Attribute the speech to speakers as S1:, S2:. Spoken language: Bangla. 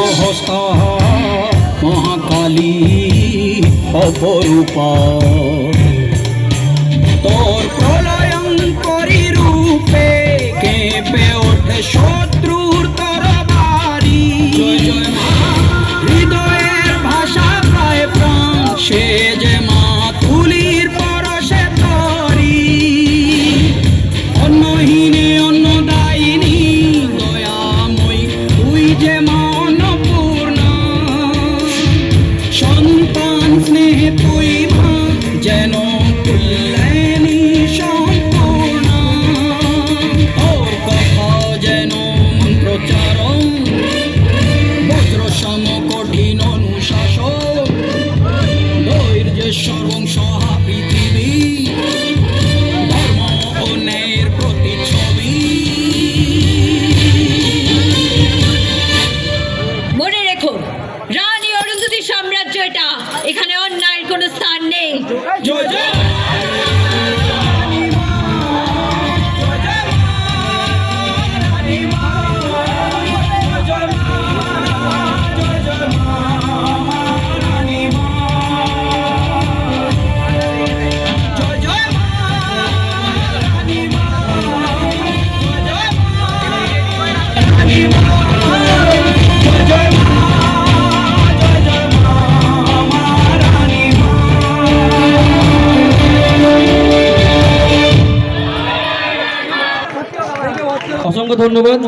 S1: সহস্তা মহাকালী অপরূপা তোর প্রলয়ঙ্করী রূপে কেঁপে ওঠে শত্রুর তরবারি। জয় জয় মা, হৃদয়ের ভাষা প্রায় প্রাণ সে যে মা তুলির পরশে তরি। অন্নহীনে অন্নদায়িনী দয়াময়ী তুই যে মা অন্নপূর্ণা। সন্তান স্নেহে তুই মা যেন কল্যাণী সম্পূর্ণা। তোর কথা যেন মন্ত্রোচ্চারণ বজ্র সম কঠিন অনুশাসন। ধৈর্যেশ্বর বংশহা পৃথিবী ধর্ম ও ন্যায়ের প্রতিচ্ছবি।
S2: মনে রেখো, রানী অরুন্ধতী সাম্রাজ্য এটা, এখানে অন্যায়ের কোনো স্থান নেই।
S1: জয় জয়
S3: অসংখ্য ধন্যবাদ।